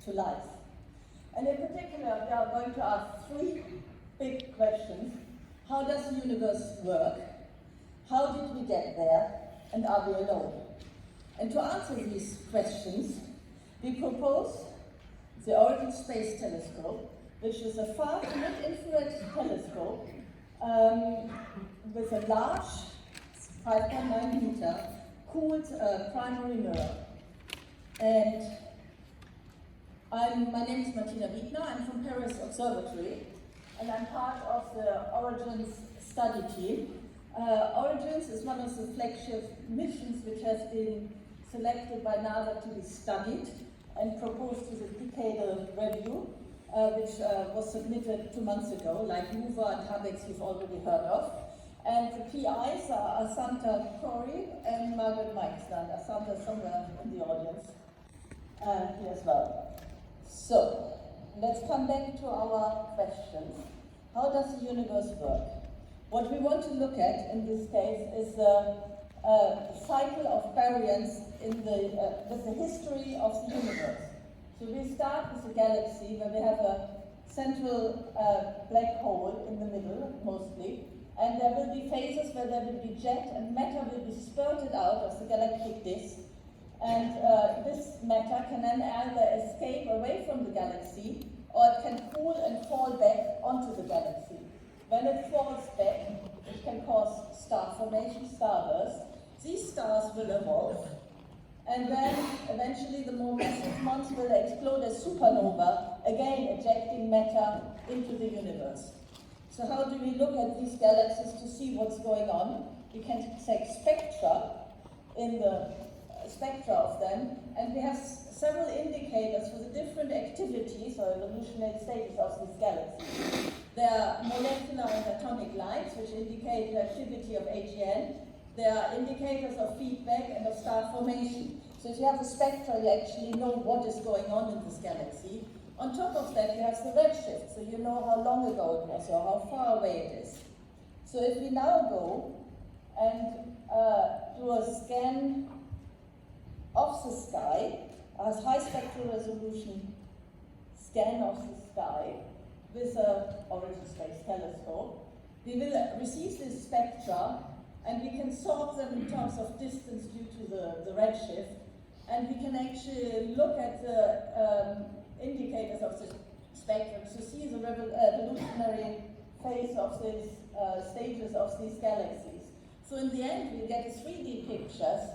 to life. And in particular, we are going to ask three big questions. How does the universe work? How did we get there? And are we alone? And to answer these questions, we propose the Origin Space Telescope, which is a far mid-infrared telescope with a large 5.9 meter cooled primary mirror. And my name is Martina Wiedner. I'm from Paris Observatory, and I'm part of the Origins study team. Origins is one of the flagship missions which has been selected by NASA to be studied and proposed to the decadal review, which was submitted 2 months ago, like MOVA and HABEX you've already heard of. And the PIs are Asanta Corey and Margaret Meixland. Asanta is somewhere in the audience here as well. So, let's come back to our questions. How does the universe work? What we want to look at in this case is the cycle of variance in with the history of the universe. So we start with a galaxy where we have a central black hole in the middle, mostly, and there will be phases where there will be jet and matter will be spurted out of the galactic disk, and this matter can then either escape away from the galaxy or it can cool and fall back onto the galaxy. When it falls back, it can cause star formation, starburst. These stars will evolve, and then eventually the more massive ones will explode as supernova, again ejecting matter into the universe. So how do we look at these galaxies to see what's going on? We can take spectra in the spectra of them, and we have several indicators for the different activities or evolutionary stages of these galaxies. There are molecular and atomic lights, which indicate the activity of AGN. There are indicators of feedback and of star formation. So if you have a spectra, you actually know what is going on in this galaxy. On top of that, you have the redshift, so you know how long ago it was or how far away it is. So if we now go and do a scan of the sky, a high spectral resolution scan of the sky with a Origin Space Telescope, we will receive this spectra, and we can sort them in terms of distance due to the redshift, and we can actually look at the indicators of the spectrum to see the evolutionary phase of these stages of these galaxies. So in the end, we get 3D pictures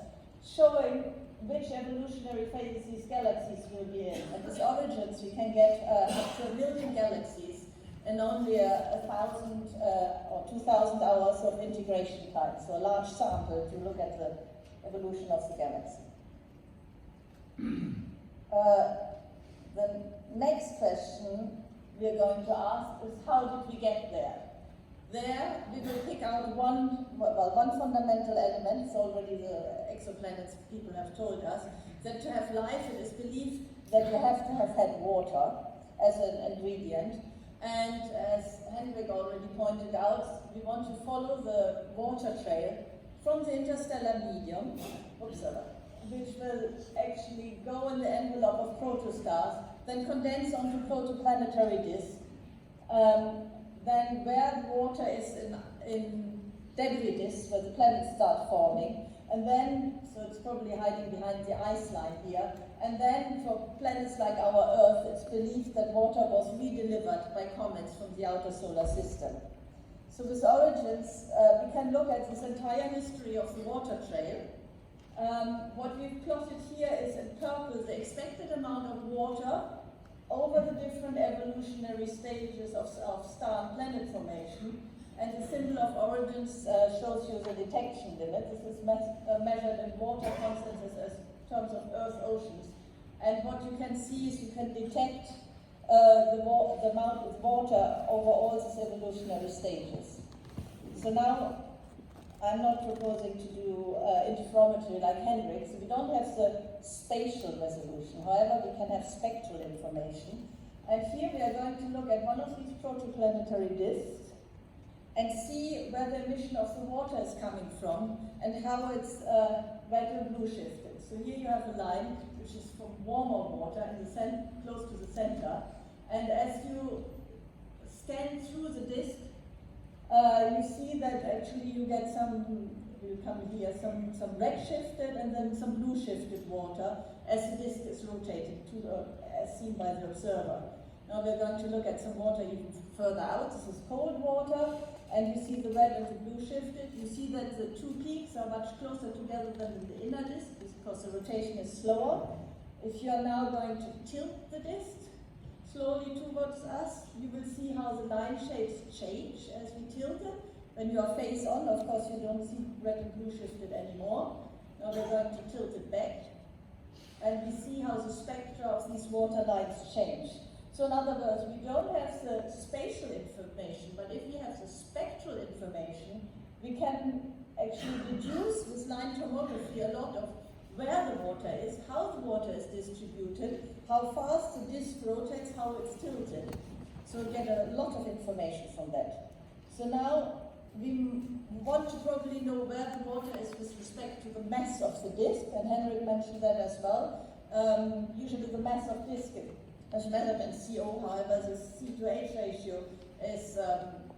showing which evolutionary phases these galaxies will be in. And with Origins, we can get up to 1 million galaxies in only 1,000 or 2,000 hours of integration time, so a large sample to look at the evolution of the galaxy. The next question we're going to ask is, how did we get there? There, we will pick out one fundamental element. It's already the exoplanets people have told us, that to have life, it is believed that you have to have had water as an ingredient. And as Henrik already pointed out, we want to follow the water trail from the interstellar medium, which will actually go in the envelope of protostars, then condense onto protoplanetary disks, then where the water is in debris disks, where the planets start forming, and then, so it's probably hiding behind the ice line here, and then for planets like our Earth, it's believed that water was redelivered by comets from the outer solar system. So with Origins, we can look at this entire history of the water trail. What we've plotted here is in purple the expected amount of water over the different evolutionary stages of star and planet formation, and the symbol of Origins shows you the detection limit. This is measured in water constants as terms of Earth oceans, and what you can see is you can detect the amount of water over all these evolutionary stages. So now, I'm not proposing to do interferometry like Henrik, so we don't have the spatial resolution. However, we can have spectral information. And here we are going to look at one of these protoplanetary disks and see where the emission of the water is coming from and how it's red and blue shifted. So here you have a line which is from warmer water in the close to the center, and as you scan through the disk, you see that actually you get some, will come here, some red shifted and then some blue shifted water as the disk is rotated to as seen by the observer. Now we're going to look at some water even further out. This is cold water, and you see the red and the blue shifted. You see that the two peaks are much closer together than in the inner disk because the rotation is slower. If you are now going to tilt the disk slowly towards us, you will see how the line shapes change as we tilt it. When you are face on, of course, you don't see red and blue shifted anymore. Now we're going to tilt it back, and we see how the spectra of these water lines change. So in other words, we don't have the spatial information, but if we have the spectral information, we can actually deduce with line tomography a lot of where the water is, how the water is distributed, how fast the disk rotates, how it's tilted. So we get a lot of information from that. So now we want to probably know where the water is with respect to the mass of the disk, and Henrik mentioned that as well. Usually the mass of disk as measured in CO, however, the C to H ratio is,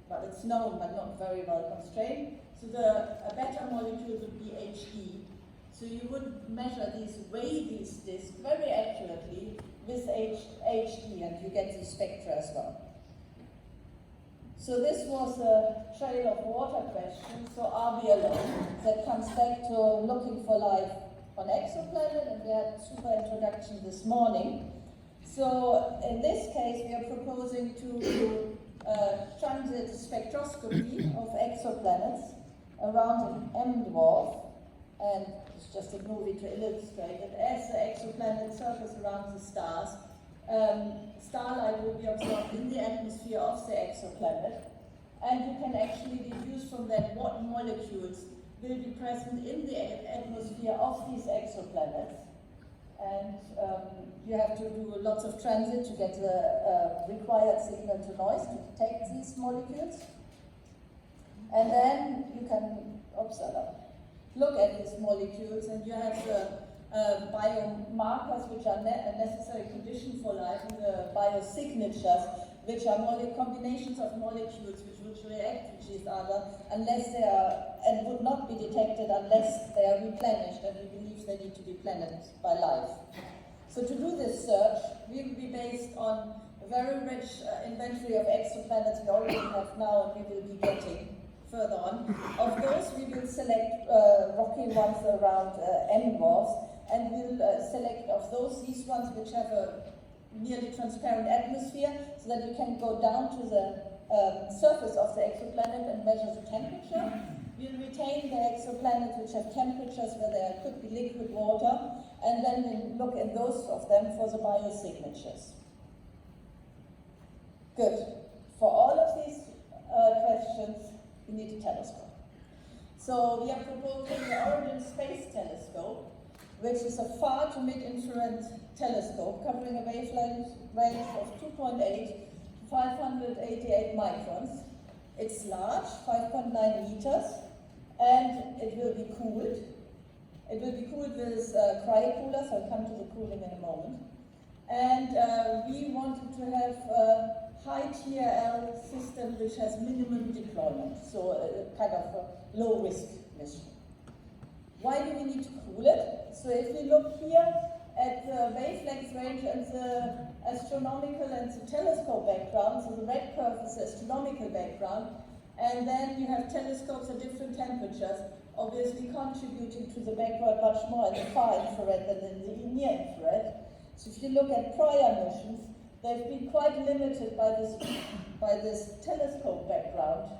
well, it's known but not very well constrained. So a better molecule would be HE. So you would measure weigh these disks very accurately with HE, and you get the spectra as well. So this was a trail of water question. So are we alone? That comes back to looking for life on exoplanet, and we had a super introduction this morning. So in this case, we are proposing to do transit spectroscopy of exoplanets around an M dwarf, and it's just a movie to illustrate it. As the exoplanet circles around the stars, starlight will be absorbed in the atmosphere of the exoplanet, and you can actually deduce from that what molecules will be present in the atmosphere of these exoplanets. And you have to do lots of transit to get the required signal to noise to detect these molecules. And then you can look at these molecules, and you have the biomarkers, which are a necessary condition for life, and the biosignatures, which are combinations of molecules which would react with each other unless they are, and would not be detected unless they are replenished, and we believe they need to be replenished by life. So to do this search, we will be based on a very rich inventory of exoplanets we already have now, and we will be getting further on. Of those, we will select rocky ones around M dwarfs, and we'll select of those these ones which have a nearly transparent atmosphere, so that you can go down to the surface of the exoplanet and measure the temperature. We'll retain the exoplanets which have temperatures where there could be liquid water, and then we'll look in those of them for the biosignatures. Good. For all of these questions, we need a telescope. So we are proposing the Origin Space Telescope, which is a far to mid-infrared telescope covering a wavelength range of 2.8 to 588 microns. It's large, 5.9 meters, and it will be cooled. It will be cooled with cryocoolers. I'll come to the cooling in a moment. And we wanted to have a high TRL system which has minimum deployment, so a kind of a low-risk mission. Why do we need to cool it? So if we look here at the wavelength range and the astronomical and the telescope background, so the red curve is the astronomical background, and then you have telescopes at different temperatures, obviously contributing to the background much more in the far infrared than in the near infrared. So if you look at prior missions, they've been quite limited by this telescope background,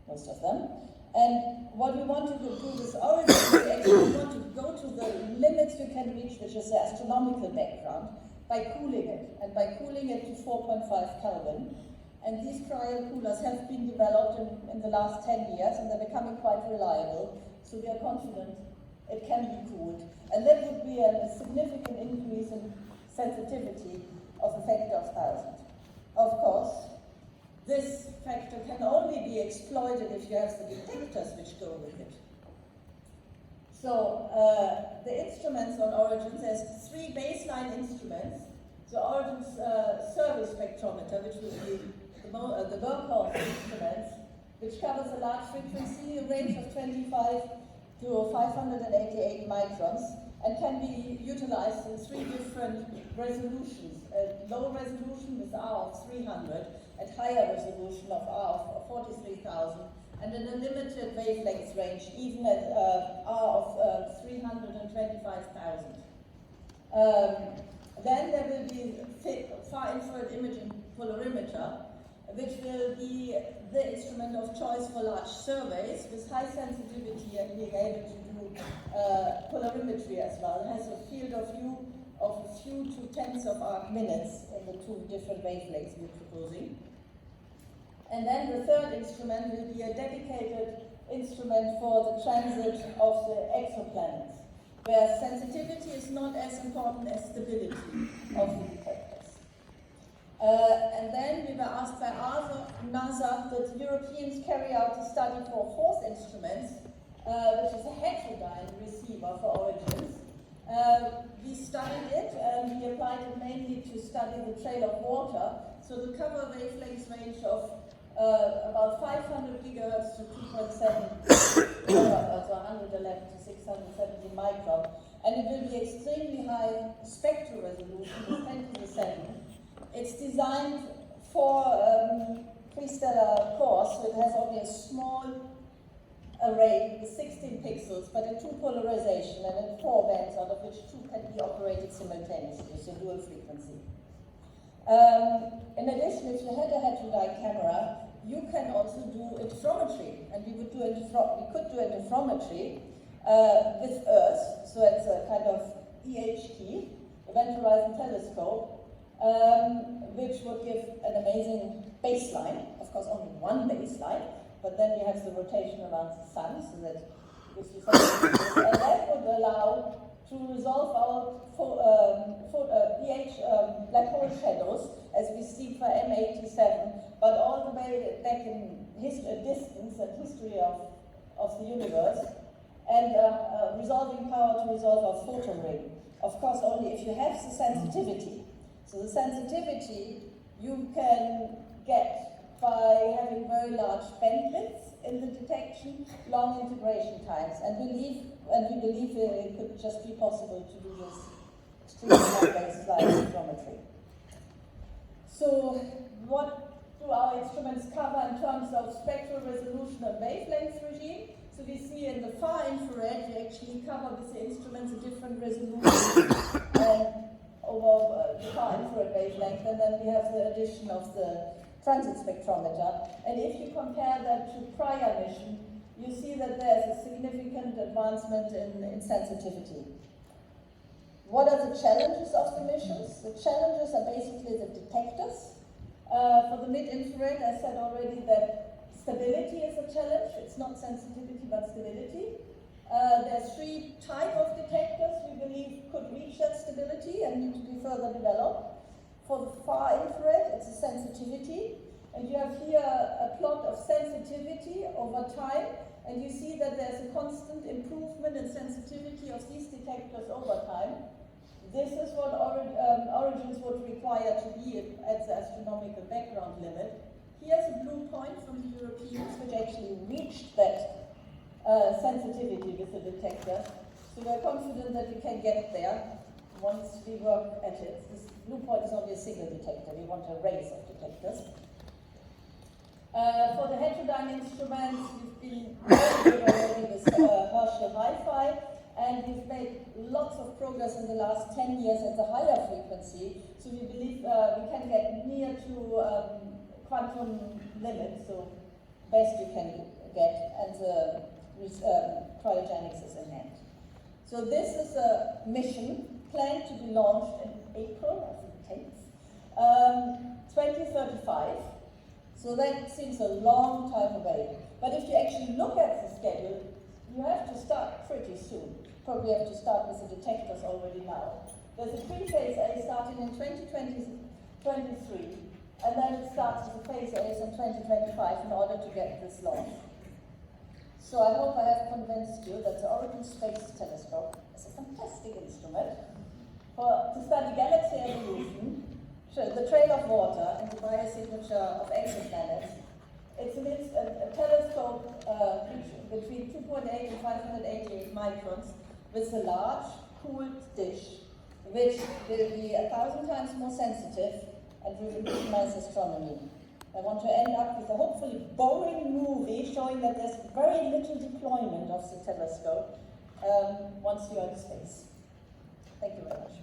most of them. And what we want to do with Origin is we actually want to go to the limits we can reach, which is the astronomical background, by cooling it, and by cooling it to 4.5 Kelvin. And these cryocoolers have been developed in the last 10 years, and they're becoming quite reliable, so we are confident it can be cooled. And that would be a significant increase in sensitivity of a factor of 1,000. Of course, this factor can only be exploited if you have the detectors which go with it. So the instruments on Origins, there's 3 baseline instruments. The Origins survey spectrometer, which will be the workhorse instruments, which covers a large frequency range of 25 to 588 microns, and can be utilized in 3 different resolutions. A low resolution with R of 300, at higher resolution of R of 43,000, and in a limited wavelength range, even at R of 325,000. Then there will be far infrared imaging polarimeter, which will be the instrument of choice for large surveys with high sensitivity and being able to do polarimetry as well. It has a field of view of a few to tenths of arc minutes in the 2 different wavelengths we're proposing. And then the third instrument will be a dedicated instrument for the transit of the exoplanets, where sensitivity is not as important as stability of the detectors. And then we were asked by NASA that Europeans carry out a study for 4th instruments, which is a heterodyne receiver for Origins. We studied it and we applied it mainly to study the trail of water, so the cover wavelength range of about 500 gigahertz to 2.7 gigahertz, so 111 to 670 micron, and it will be extremely high spectral resolution with 10 to the 7. It's designed for pre-stellar cores, so it has only a small array with 16 pixels, but in 2 polarization and in 4 bands, out of which 2 can be operated simultaneously, so dual frequency. In addition, if you had a heterodyne camera, you can also do interferometry, and we could do interferometry with Earth, so it's a kind of EHT, Event Horizon Telescope, which would give an amazing baseline, of course only one baseline, but then we have the rotation around the sun, so that gives you something, and that would allow to resolve our black hole shadows, as we see for M87, but all the way back in distance and history of the universe, and resolving power to resolve our photon ring. Of course, only if you have the sensitivity. So the sensitivity you can get by having very large bandwidths in the detection, long integration times, and we believe it could just be possible to do this extremely high-based light spectrometry. So what do our instruments cover in terms of spectral resolution and wavelength regime? So we see in the far infrared, we actually cover with the instruments a different resolution over the far infrared wavelength, and then we have the addition of the transit spectrometer. And if you compare that to prior mission, you see that there's a significant advancement in sensitivity. What are the challenges of the missions? The challenges are basically the detectors. For the mid-infrared, I said already that stability is a challenge. It's not sensitivity, but stability. There's 3 types of detectors we believe could reach that stability and need to be further developed. For the far infrared, it's a sensitivity. And you have here a plot of sensitivity over time, and you see that there's a constant improvement in sensitivity of these detectors over time. This is what Origins would require to be at the astronomical background limit. Here's a blue point from the Europeans, which actually reached that sensitivity with the detector. So we're confident that we can get there once we work at it. This blue point is only a single detector. We want a race of detectors. For the heterodyne instruments, we've been very good already with Herschel Hi-Fi, and we've made lots of progress in the last 10 years at the higher frequency. So we believe we can get near to quantum limit, so best you can get, and the cryogenics is in hand. So this is a mission planned to be launched in April, I think 10th, 2035. So that seems a long time away. But if you actually look at the schedule, you have to start pretty soon. Probably have to start with the detectors already now. There's a pre-phase A starting in 2023, and then it starts with the phase A's in 2025 in order to get this launched. So I hope I have convinced you that the Origin Space Telescope is a fantastic instrument to study galaxy evolution, the trail of water, and the biosignature of exoplanets. It's a telescope between 2.8 and 588 microns with a large, cooled dish, which will be 1,000 times more sensitive and revolutionize astronomy. I want to end up with a hopefully boring movie showing that there's very little deployment of the telescope once you're in space. Thank you very much.